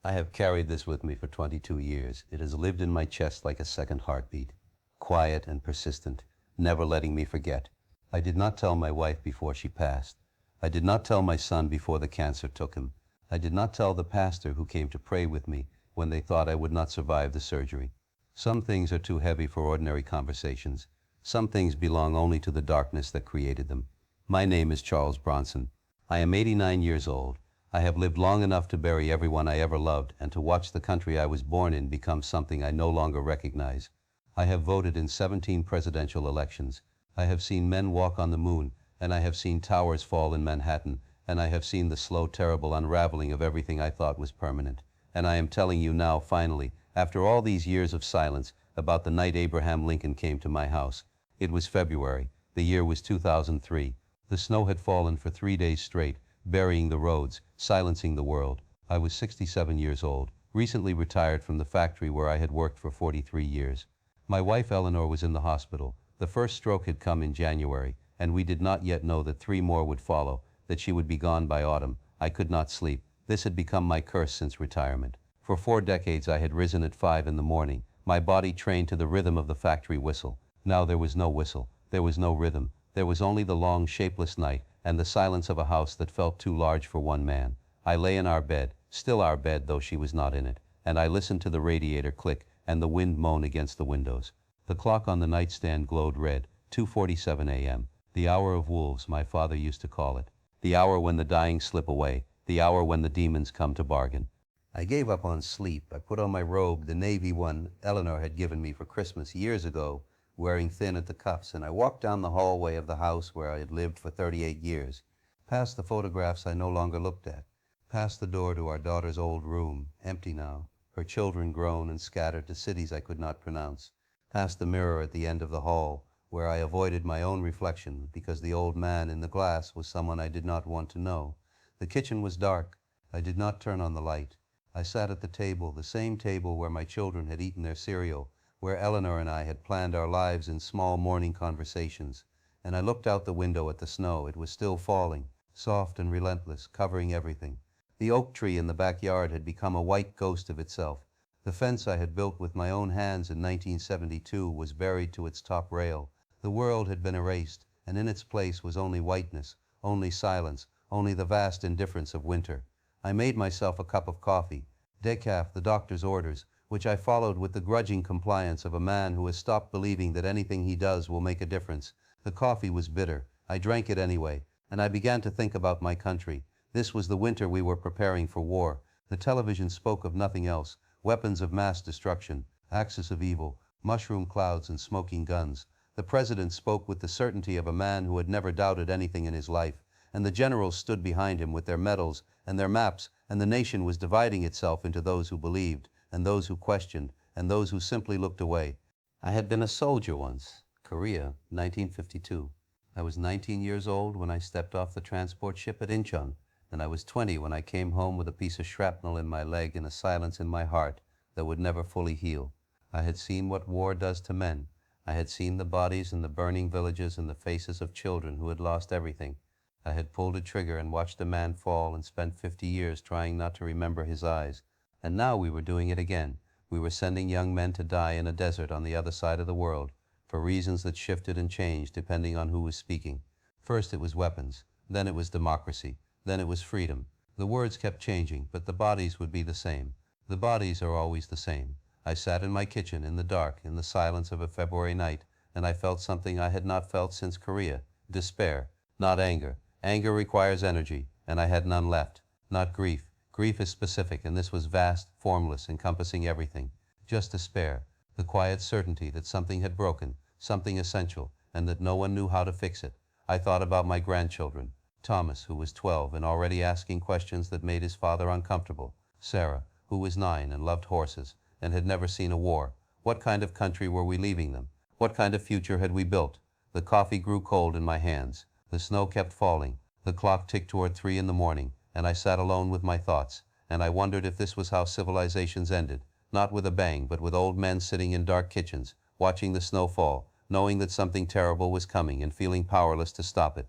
I have carried this with me for 22 years. It has lived in my chest like a second heartbeat, quiet and persistent, never letting me forget. I did not tell my wife before she passed. I did not tell my son before the cancer took him. I did not tell the pastor who came to pray with me when they thought I would not survive the surgery. Some things are too heavy for ordinary conversations. Some things belong only to the darkness that created them. My name is Charles Bronson. I am 89 years old. I have lived long enough to bury everyone I ever loved and to watch the country I was born in become something I no longer recognize. I have voted in 17 presidential elections. I have seen men walk on the moon, and I have seen towers fall in Manhattan, and I have seen the slow, terrible unraveling of everything I thought was permanent. And I am telling you now, finally, after all these years of silence, about the night Abraham Lincoln came to my house. It was February. The year was 2003. The snow had fallen for 3 days straight, burying the roads, silencing the world. I was 67 years old, recently retired from the factory where I had worked for 43 years. My wife Eleanor was in the hospital. The first stroke had come in January, and we did not yet know that 3 more would follow, that she would be gone by autumn. I could not sleep. This had become my curse since retirement. For 4 decades I had risen at 5 in the morning, my body trained to the rhythm of the factory whistle. Now there was no whistle, there was no rhythm, there was only the long, shapeless night and the silence of a house that felt too large for one man. I lay in our bed, still our bed though she was not in it, and I listened to the radiator click and the wind moan against the windows. The clock on the nightstand glowed red, 2:47 a.m., the hour of wolves, my father used to call it, the hour when the dying slip away, the hour when the demons come to bargain. I gave up on sleep. I put on my robe, the navy one Eleanor had given me for Christmas years ago, wearing thin at the cuffs, and I walked down the hallway of the house where I had lived for 38 years, past the photographs I no longer looked at, past the door to our daughter's old room, empty now, her children grown and scattered to cities I could not pronounce, past the mirror at the end of the hall, where I avoided my own reflection because the old man in the glass was someone I did not want to know. The kitchen was dark. I did not turn on the light. I sat at the table, the same table where my children had eaten their cereal, where Eleanor and I had planned our lives in small morning conversations, and I looked out the window at the snow. It was still falling, soft and relentless, covering everything. The oak tree in the backyard had become a white ghost of itself. The fence I had built with my own hands in 1972 was buried to its top rail. The world had been erased, and in its place was only whiteness, only silence, only the vast indifference of winter. I made myself a cup of coffee, decaf, the doctor's orders, which I followed with the grudging compliance of a man who has stopped believing that anything he does will make a difference. The coffee was bitter. I drank it anyway, and I began to think about my country. This was the winter we were preparing for war. The television spoke of nothing else. Weapons of mass destruction, axis of evil, mushroom clouds and smoking guns. The president spoke with the certainty of a man who had never doubted anything in his life, and the generals stood behind him with their medals and their maps, and the nation was dividing itself into those who believed, and those who questioned, and those who simply looked away. I had been a soldier once, Korea, 1952. I was 19 years old when I stepped off the transport ship at Incheon, and I was 20 when I came home with a piece of shrapnel in my leg and a silence in my heart that would never fully heal. I had seen what war does to men. I had seen the bodies in the burning villages and the faces of children who had lost everything. I had pulled a trigger and watched a man fall and spent 50 years trying not to remember his eyes. And now we were doing it again. We were sending young men to die in a desert on the other side of the world, for reasons that shifted and changed depending on who was speaking. First it was weapons, then it was democracy, then it was freedom. The words kept changing, but the bodies would be the same. The bodies are always the same. I sat in my kitchen in the dark, in the silence of a February night, and I felt something I had not felt since Korea. Despair, not anger. Anger requires energy, and I had none left. Not grief. Grief is specific, and this was vast, formless, encompassing everything. Just despair, the quiet certainty that something had broken, something essential, and that no one knew how to fix it. I thought about my grandchildren. Thomas, who was 12 and already asking questions that made his father uncomfortable. Sarah, who was 9 and loved horses and had never seen a war. What kind of country were we leaving them? What kind of future had we built? The coffee grew cold in my hands. The snow kept falling. The clock ticked toward 3 in the morning, and I sat alone with my thoughts, and I wondered if this was how civilizations ended, not with a bang, but with old men sitting in dark kitchens, watching the snow fall, knowing that something terrible was coming and feeling powerless to stop it.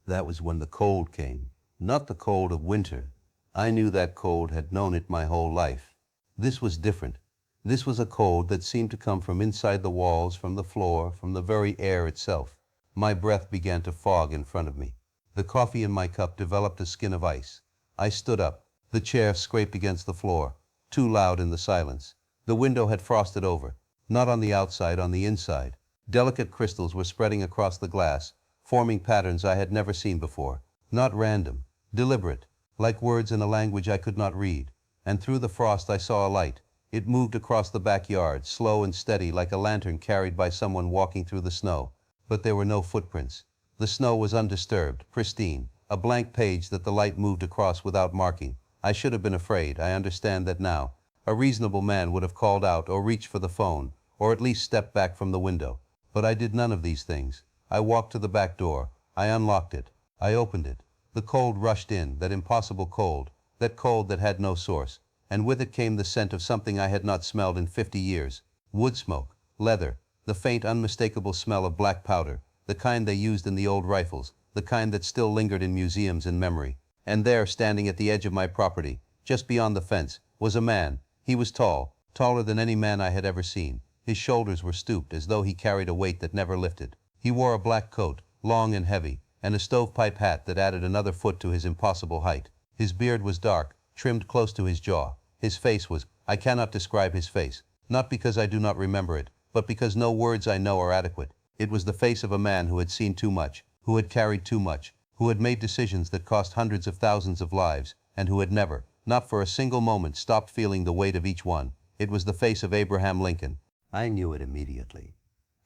That was when the cold came. Not the cold of winter. I knew that cold, had known it my whole life. This was different. This was a cold that seemed to come from inside the walls, from the floor, from the very air itself. My breath began to fog in front of me. The coffee in my cup developed a skin of ice. I stood up. The chair scraped against the floor, too loud in the silence. The window had frosted over, not on the outside, on the inside. Delicate crystals were spreading across the glass, forming patterns I had never seen before. Not random, deliberate, like words in a language I could not read. And through the frost I saw a light. It moved across the backyard, slow and steady, like a lantern carried by someone walking through the snow. But there were no footprints. The snow was undisturbed, pristine, a blank page that the light moved across without marking. I should have been afraid. I understand that now. A reasonable man would have called out or reached for the phone, or at least stepped back from the window. But I did none of these things. I walked to the back door. I unlocked it. I opened it. The cold rushed in, that impossible cold, that cold that had no source. And with it came the scent of something I had not smelled in 50 years. Wood smoke, leather, the faint unmistakable smell of black powder, the kind they used in the old rifles, the kind that still lingered in museums in memory. And there, standing at the edge of my property, just beyond the fence, was a man. He was tall, taller than any man I had ever seen. His shoulders were stooped, as though he carried a weight that never lifted. He wore a black coat, long and heavy, and a stovepipe hat that added another foot to his impossible height. His beard was dark, trimmed close to his jaw. His face was, I cannot describe his face, not because I do not remember it, but because no words I know are adequate. It was the face of a man who had seen too much, who had carried too much, who had made decisions that cost hundreds of thousands of lives, and who had never, not for a single moment, stopped feeling the weight of each one. It was the face of Abraham Lincoln. I knew it immediately.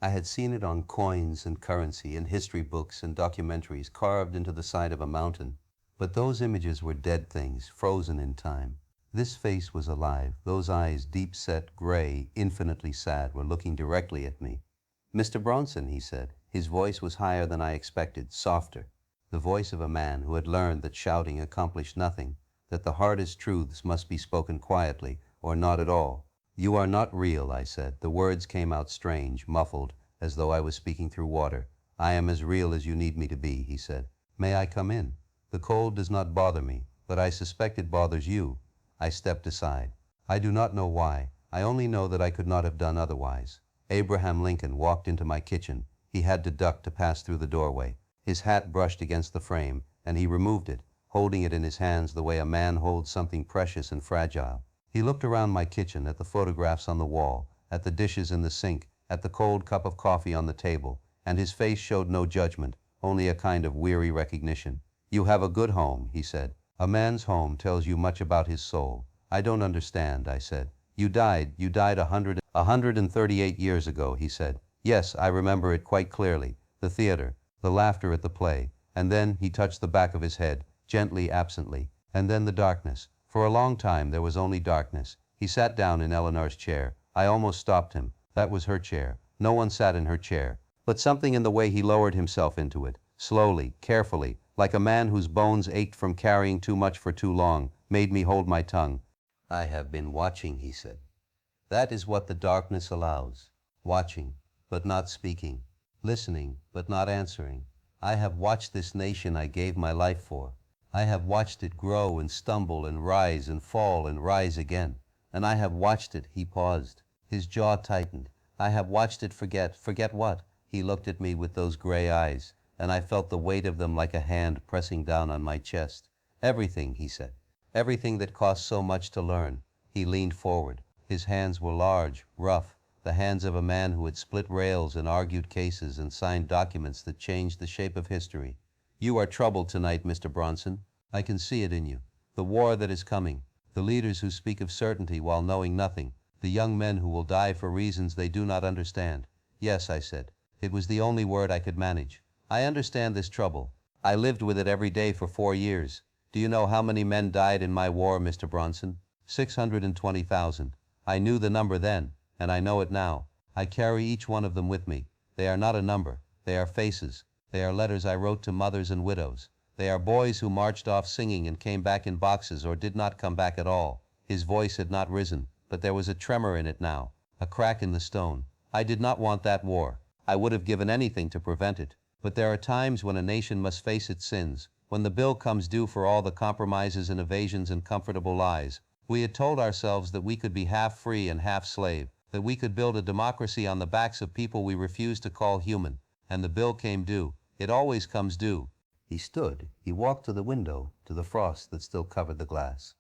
I had seen it on coins and currency, in history books and documentaries, carved into the side of a mountain. But those images were dead things, frozen in time. This face was alive. Those eyes, deep-set, gray, infinitely sad, were looking directly at me. "Mr. Bronson," he said. His voice was higher than I expected, softer. The voice of a man who had learned that shouting accomplished nothing, that the hardest truths must be spoken quietly, or not at all. "You are not real," I said. The words came out strange, muffled, as though I was speaking through water. "I am as real as you need me to be," he said. "May I come in? The cold does not bother me, but I suspect it bothers you." I stepped aside. I do not know why. I only know that I could not have done otherwise. Abraham Lincoln walked into my kitchen. He had to duck to pass through the doorway. His hat brushed against the frame, and he removed it, holding it in his hands the way a man holds something precious and fragile. He looked around my kitchen, at the photographs on the wall, at the dishes in the sink, at the cold cup of coffee on the table, and his face showed no judgment, only a kind of weary recognition. "You have a good home," he said. "A man's home tells you much about his soul." "I don't understand," I said. You died 138 years ago," he said. "Yes, I remember it quite clearly. The theater, the laughter at the play." And then he touched the back of his head, gently, absently. And then the darkness. For a long time there was only darkness. He sat down in Eleanor's chair. I almost stopped him. That was her chair. No one sat in her chair. But something in the way he lowered himself into it, slowly, carefully, like a man whose bones ached from carrying too much for too long, made me hold my tongue. "I have been watching," he said. "That is what the darkness allows. Watching, but not speaking. Listening, but not answering. I have watched this nation I gave my life for. I have watched it grow and stumble and rise and fall and rise again. And I have watched it," he paused. His jaw tightened. "I have watched it forget." "Forget what?" He looked at me with those gray eyes, and I felt the weight of them like a hand pressing down on my chest. "Everything," he said. "Everything that cost so much to learn." He leaned forward. His hands were large, rough, the hands of a man who had split rails and argued cases and signed documents that changed the shape of history. "You are troubled tonight, Mr. Bronson. I can see it in you. The war that is coming, the leaders who speak of certainty while knowing nothing, the young men who will die for reasons they do not understand." "Yes," I said. It was the only word I could manage. "I understand this trouble. I lived with it every day for 4 years. Do you know how many men died in my war, Mr. Bronson? 620,000. I knew the number then, and I know it now. I carry each one of them with me. They are not a number. They are faces. They are letters I wrote to mothers and widows. They are boys who marched off singing and came back in boxes or did not come back at all." His voice had not risen, but there was a tremor in it now, a crack in the stone. "I did not want that war. I would have given anything to prevent it. But there are times when a nation must face its sins, when the bill comes due for all the compromises and evasions and comfortable lies, we had told ourselves that we could be half free and half slave, that we could build a democracy on the backs of people we refused to call human, and the bill came due. It always comes due. He stood. He walked to the window, to the frost that still covered the glass.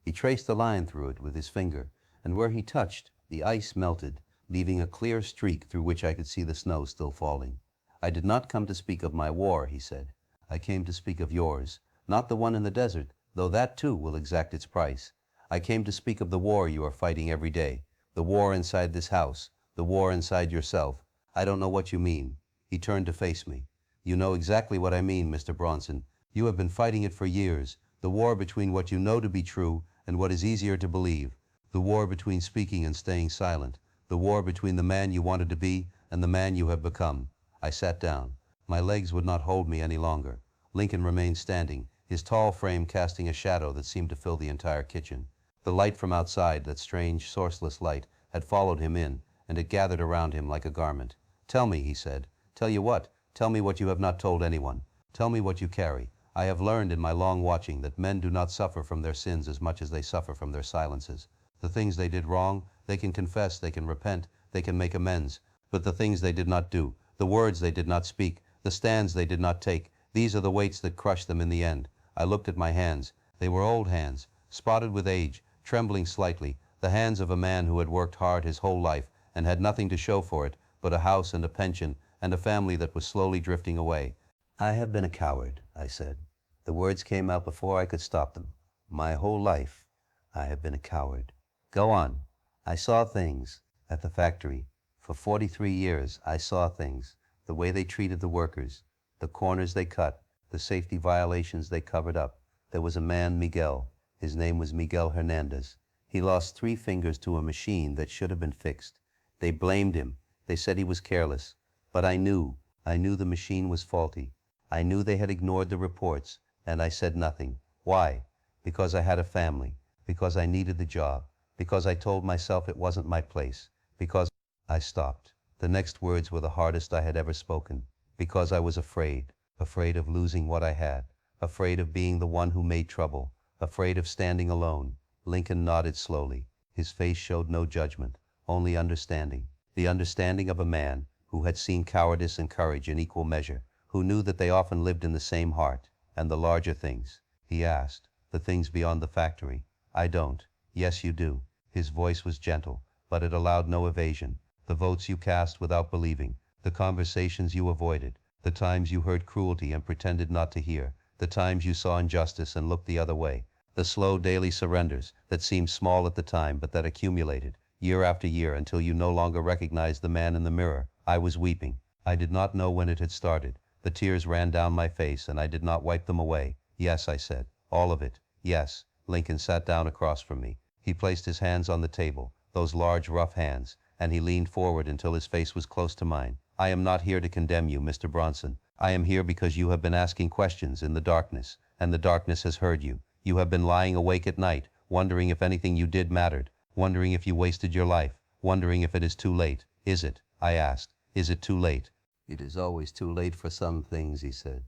He traced a line through it with his finger, and where he touched, the ice melted, leaving a clear streak through which I could see the snow still falling. I did not come to speak of my war, he said. I came to speak of yours, not the one in the desert, though that too will exact its price. I came to speak of the war you are fighting every day, the war inside this house, the war inside yourself. I don't know what you mean. He turned to face me. You know exactly what I mean, Mr. Bronson. You have been fighting it for years, the war between what you know to be true and what is easier to believe, the war between speaking and staying silent, the war between the man you wanted to be and the man you have become. I sat down. My legs would not hold me any longer. Lincoln remained standing, his tall frame casting a shadow that seemed to fill the entire kitchen. The light from outside, that strange, sourceless light, had followed him in, and it gathered around him like a garment. Tell me, he said. Tell you what? Tell me what you have not told anyone. Tell me what you carry. I have learned in my long watching that men do not suffer from their sins as much as they suffer from their silences. The things they did wrong, they can confess, they can repent, they can make amends. But the things they did not do, the words they did not speak, the stands they did not take, these are the weights that crush them in the end. I looked at my hands. They were old hands, spotted with age, trembling slightly, the hands of a man who had worked hard his whole life and had nothing to show for it but a house and a pension and a family that was slowly drifting away. I have been a coward, I said. The words came out before I could stop them. My whole life, I have been a coward. Go on. I saw things at the factory. For 43 years, I saw things, the way they treated the workers, the corners they cut, the safety violations they covered up. There was a man, Miguel. His name was Miguel Hernandez. He lost 3 fingers to a machine that should have been fixed. They blamed him. They said he was careless. But I knew the machine was faulty. I knew they had ignored the reports, and I said nothing. Why? Because I had a family, because I needed the job, because I told myself it wasn't my place, because I stopped. The next words were the hardest I had ever spoken. Because I was afraid of losing what I had, afraid of being the one who made trouble, afraid of standing alone. Lincoln nodded slowly. His face showed no judgment, only understanding. The understanding of a man who had seen cowardice and courage in equal measure, who knew that they often lived in the same heart. And the larger things, he asked, the things beyond the factory. I don't. Yes, you do. His voice was gentle, but it allowed no evasion. The votes you cast without believing, the conversations you avoided, the times you heard cruelty and pretended not to hear, the times you saw injustice and looked the other way, the slow daily surrenders that seemed small at the time but that accumulated, year after year, until you no longer recognized the man in the mirror. I was weeping. I did not know when it had started. The tears ran down my face and I did not wipe them away. Yes, I said. All of it. Yes. Lincoln sat down across from me. He placed his hands on the table, those large, rough hands, and he leaned forward until his face was close to mine. I am not here to condemn you, Mr. Bronson. I am here because you have been asking questions in the darkness, and the darkness has heard you. You have been lying awake at night, wondering if anything you did mattered, wondering if you wasted your life, wondering if it is too late. Is it? I asked. Is it too late? It is always too late for some things, he said.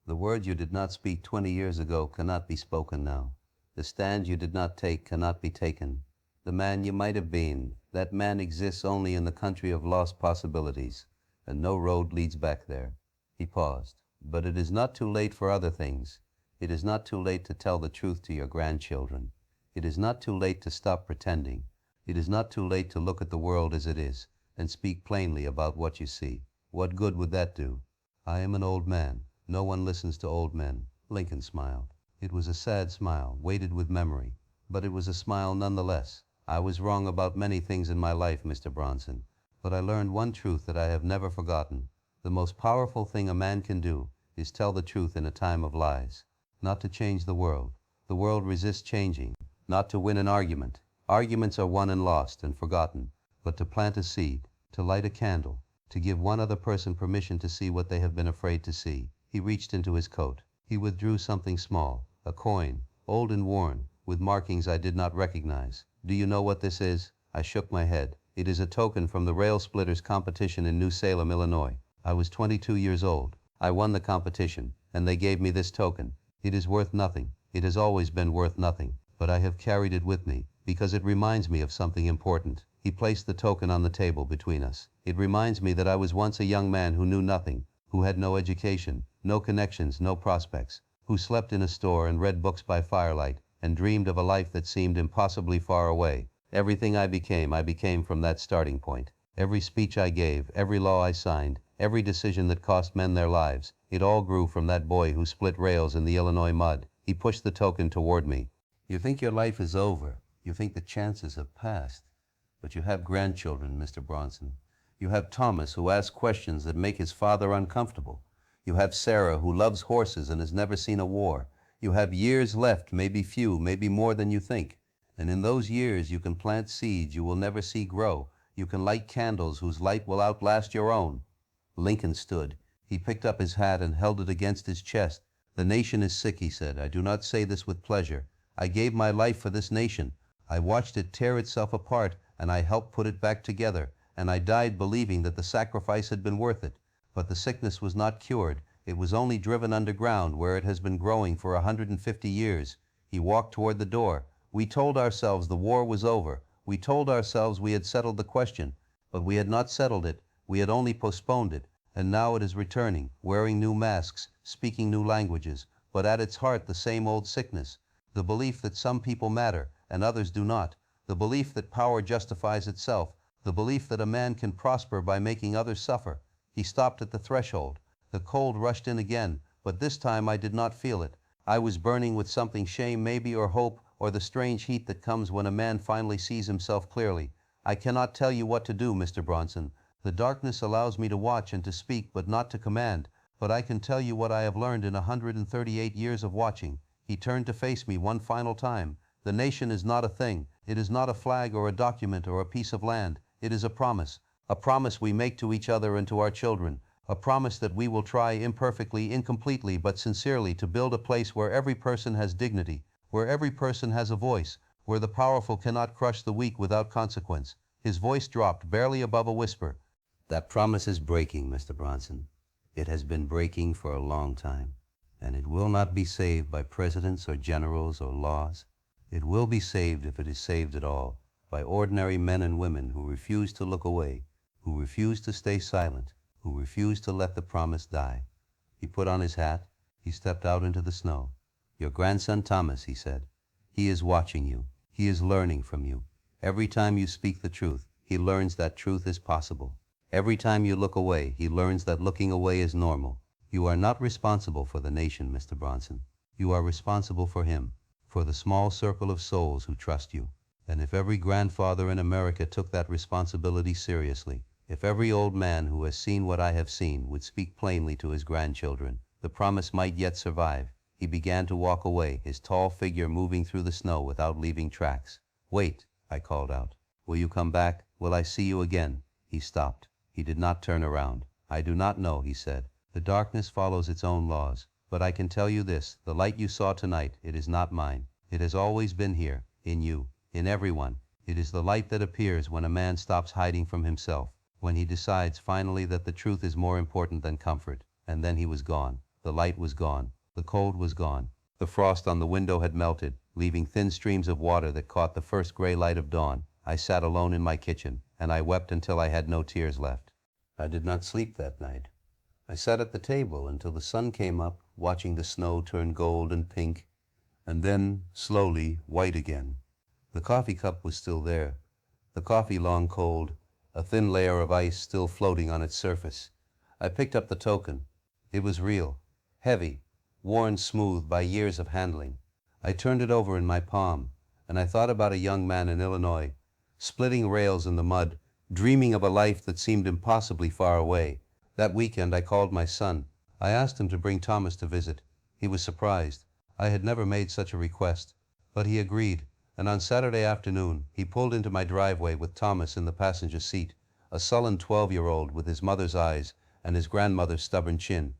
The words you did not speak 20 years ago cannot be spoken now. The stand you did not take cannot be taken. The man you might have been, that man exists only in the country of lost possibilities, and no road leads back there. He paused. But it is not too late for other things. It is not too late to tell the truth to your grandchildren. It is not too late to stop pretending. It is not too late to look at the world as it is, and speak plainly about what you see. What good would that do? I am an old man. No one listens to old men. Lincoln smiled. It was a sad smile, weighted with memory, but it was a smile nonetheless. I was wrong about many things in my life, Mr. Bronson, but I learned one truth that I have never forgotten. The most powerful thing a man can do is tell the truth in a time of lies. Not to change the world. The world resists changing. Not to win an argument. Arguments are won and lost and forgotten. But to plant a seed, to light a candle, to give one other person permission to see what they have been afraid to see. He reached into his coat. He withdrew something small, a coin, old and worn, with markings I did not recognize. Do you know what this is? I shook my head. It is a token from the rail splitters competition in New Salem, Illinois. I was 22 years old. I won the competition, and they gave me this token. It is worth nothing. It has always been worth nothing, but I have carried it with me, because it reminds me of something important. He placed the token on the table between us. It reminds me that I was once a young man who knew nothing, who had no education, no connections, no prospects, who slept in a store and read books by firelight, and dreamed of a life that seemed impossibly far away. Everything I became from that starting point. Every speech I gave, every law I signed, every decision that cost men their lives, it all grew from that boy who split rails in the Illinois mud. He pushed the token toward me. You think your life is over. You think the chances have passed. But you have grandchildren, Mr. Bronson. You have Thomas, who asks questions that make his father uncomfortable. You have Sarah, who loves horses and has never seen a war. You have years left, maybe few, maybe more than you think. And in those years you can plant seeds you will never see grow. You can light candles whose light will outlast your own. Lincoln stood. He picked up his hat and held it against his chest. The nation is sick, he said. I do not say this with pleasure. I gave my life for this nation. I watched it tear itself apart, and I helped put it back together, and I died believing that the sacrifice had been worth it. But the sickness was not cured. It was only driven underground, where it has been growing for 150 years. He walked toward the door. We told ourselves the war was over. We told ourselves we had settled the question. But we had not settled it. We had only postponed it. And now it is returning, wearing new masks, speaking new languages, but at its heart the same old sickness. The belief that some people matter and others do not. The belief that power justifies itself. The belief that a man can prosper by making others suffer. He stopped at the threshold. The cold rushed in again, but this time I did not feel it. I was burning with something, shame maybe, or hope, or the strange heat that comes when a man finally sees himself clearly. I cannot tell you what to do, Mr. Bronson. The darkness allows me to watch and to speak, but not to command. But I can tell you what I have learned in 138 years of watching. He turned to face me one final time. The nation is not a thing. It is not a flag or a document or a piece of land. It is a promise we make to each other and to our children. A promise that we will try imperfectly, incompletely, but sincerely to build a place where every person has dignity, where every person has a voice, where the powerful cannot crush the weak without consequence. His voice dropped barely above a whisper. That promise is breaking, Mr. Bronson. It has been breaking for a long time, and it will not be saved by presidents or generals or laws. It will be saved, if it is saved at all, by ordinary men and women who refuse to look away, who refuse to stay silent, who refuse to let the promise die. He put on his hat. He stepped out into the snow. Your grandson Thomas, he said. He is watching you. He is learning from you. Every time you speak the truth, he learns that truth is possible. Every time you look away, he learns that looking away is normal. You are not responsible for the nation, Mr. Bronson. You are responsible for him, for the small circle of souls who trust you. And if every grandfather in America took that responsibility seriously, if every old man who has seen what I have seen would speak plainly to his grandchildren, the promise might yet survive. He began to walk away, his tall figure moving through the snow without leaving tracks. Wait, I called out. Will you come back? Will I see you again? He stopped. He did not turn around. I do not know, he said. The darkness follows its own laws. But I can tell you this, the light you saw tonight, it is not mine. It has always been here, in you, in everyone. It is the light that appears when a man stops hiding from himself, when he decides finally that the truth is more important than comfort. And then he was gone. The light was gone. The cold was gone. The frost on the window had melted, leaving thin streams of water that caught the first gray light of dawn. I sat alone in my kitchen, and I wept until I had no tears left. I did not sleep that night. I sat at the table until the sun came up, watching the snow turn gold and pink, and then, slowly, white again. The coffee cup was still there, the coffee long cold, a thin layer of ice still floating on its surface. I picked up the token. It was real, heavy, worn smooth by years of handling. I turned it over in my palm, and I thought about a young man in Illinois, splitting rails in the mud, dreaming of a life that seemed impossibly far away. That weekend I called my son. I asked him to bring Thomas to visit. He was surprised. I had never made such a request, but he agreed, and on Saturday afternoon he pulled into my driveway with Thomas in the passenger seat, a sullen 12-year-old with his mother's eyes and his grandmother's stubborn chin.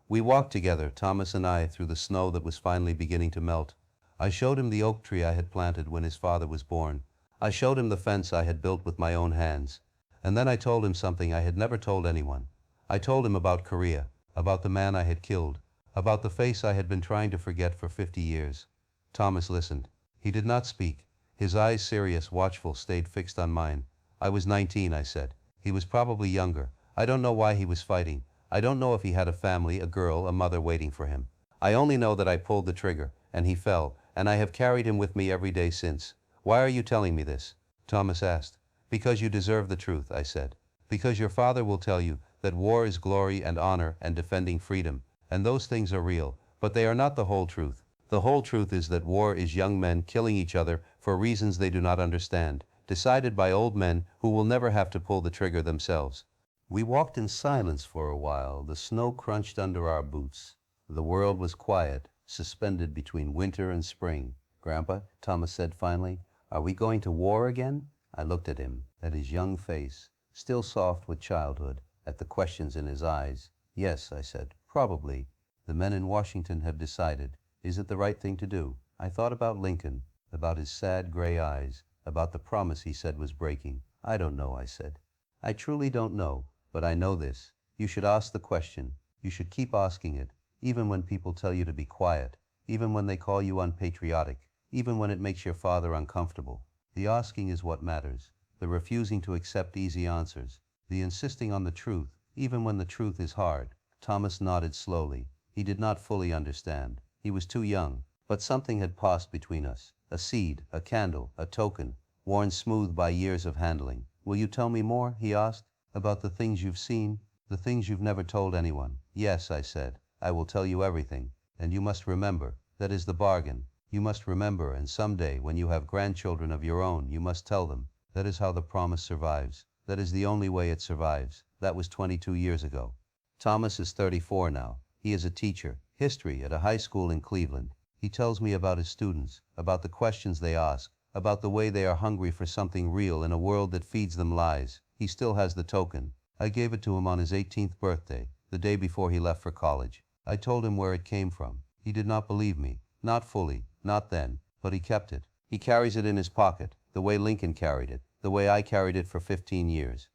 We walked together, Thomas and I, through the snow that was finally beginning to melt. I showed him the oak tree I had planted when his father was born. I showed him the fence I had built with my own hands. And then I told him something I had never told anyone. I told him about Korea, about the man I had killed, about the face I had been trying to forget for 50 years. Thomas listened. He did not speak. His eyes, serious, watchful, stayed fixed on mine. I was 19, I said. He was probably younger. I don't know why he was fighting. I don't know if he had a family, a girl, a mother waiting for him. I only know that I pulled the trigger, and he fell, and I have carried him with me every day since. Why are you telling me this? Thomas asked. Because you deserve the truth, I said. Because your father will tell you that war is glory and honor and defending freedom, and those things are real, but they are not the whole truth. The whole truth is that war is young men killing each other for reasons they do not understand, decided by old men who will never have to pull the trigger themselves. We walked in silence for a while. The snow crunched under our boots. The world was quiet, suspended between winter and spring. Grandpa, Thomas said finally, are we going to war again? I looked at him, at his young face, still soft with childhood, at the questions in his eyes. Yes, I said, probably. The men in Washington have decided. Is it the right thing to do? I thought about Lincoln, about his sad gray eyes, about the promise he said was breaking. I don't know, I said. I truly don't know, but I know this. You should ask the question. You should keep asking it, even when people tell you to be quiet, even when they call you unpatriotic, even when it makes your father uncomfortable. The asking is what matters, the refusing to accept easy answers, the insisting on the truth, even when the truth is hard. Thomas nodded slowly. He did not fully understand. He was too young, but something had passed between us. A seed, a candle, a token, worn smooth by years of handling. Will you tell me more, he asked, about the things you've seen, the things you've never told anyone? Yes, I said, I will tell you everything. And you must remember, that is the bargain. You must remember, and someday, when you have grandchildren of your own, you must tell them. That is how the promise survives. That is the only way it survives. That was 22 years ago. Thomas is 34 now. He is a teacher, history at a high school in Cleveland. He tells me about his students, about the questions they ask, about the way they are hungry for something real in a world that feeds them lies. He still has the token. I gave it to him on his 18th birthday, the day before he left for college. I told him where it came from. He did not believe me. Not fully, not then, but he kept it. He carries it in his pocket, the way Lincoln carried it, the way I carried it for 15 years.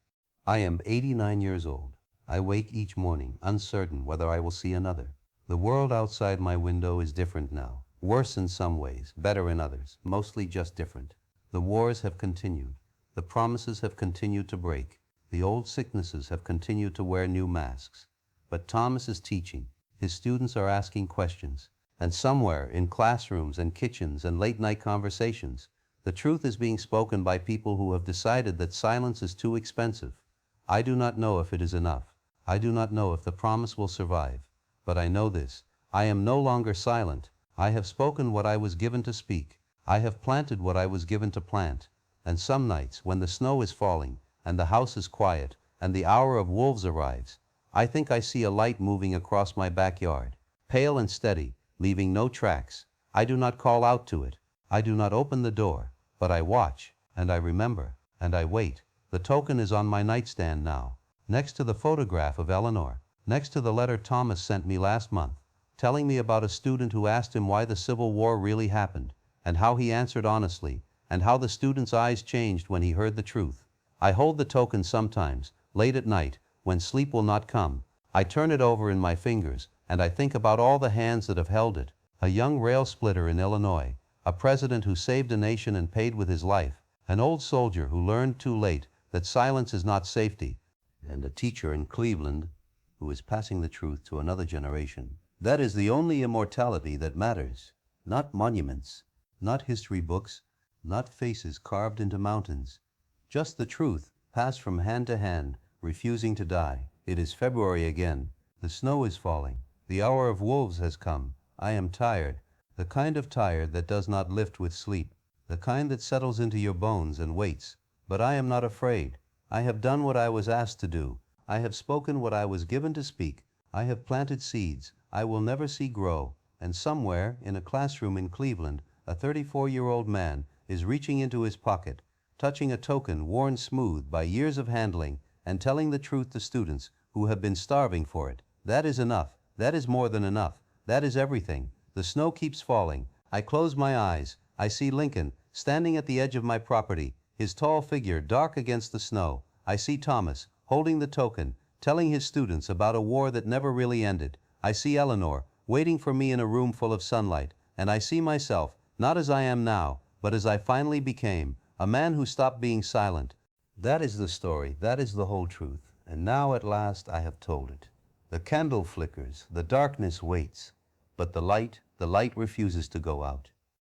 I am 89 years old. I wake each morning, uncertain whether I will see another. The world outside my window is different now, worse in some ways, better in others, mostly just different. The wars have continued. The promises have continued to break. The old sicknesses have continued to wear new masks. But Thomas is teaching. His students are asking questions. And somewhere, in classrooms and kitchens and late-night conversations, the truth is being spoken by people who have decided that silence is too expensive. I do not know if it is enough. I do not know if the promise will survive. But I know this. I am no longer silent. I have spoken what I was given to speak. I have planted what I was given to plant. And some nights, when the snow is falling, and the house is quiet, and the hour of wolves arrives, I think I see a light moving across my backyard, pale and steady, leaving no tracks. I do not call out to it. I do not open the door, but I watch, and I remember, and I wait. The token is on my nightstand now, next to the photograph of Eleanor, next to the letter Thomas sent me last month, telling me about a student who asked him why the Civil War really happened, and how he answered honestly, and how the student's eyes changed when he heard the truth. I hold the token sometimes, late at night, when sleep will not come. I turn it over in my fingers, and I think about all the hands that have held it. A young rail splitter in Illinois, a president who saved a nation and paid with his life, an old soldier who learned too late that silence is not safety, and a teacher in Cleveland who is passing the truth to another generation. That is the only immortality that matters. Not monuments, not history books, not faces carved into mountains. Just the truth, passed from hand to hand, refusing to die. It is February again. The snow is falling. The hour of wolves has come. I am tired, the kind of tired that does not lift with sleep, the kind that settles into your bones and waits. But I am not afraid. I have done what I was asked to do. I have spoken what I was given to speak. I have planted seeds I will never see grow. And somewhere, in a classroom in Cleveland, a 34-year-old man is reaching into his pocket, touching a token worn smooth by years of handling, and telling the truth to students who have been starving for it. That is enough. That is more than enough. That is everything. The snow keeps falling. I close my eyes. I see Lincoln standing at the edge of my property, his tall figure dark against the snow. I see Thomas holding the token, telling his students about a war that never really ended. I see Eleanor waiting for me in a room full of sunlight, and I see myself, not as I am now, but as I finally became, a man who stopped being silent. That is the story, that is the whole truth, and now at last I have told it. The candle flickers, the darkness waits, but the light refuses to go out.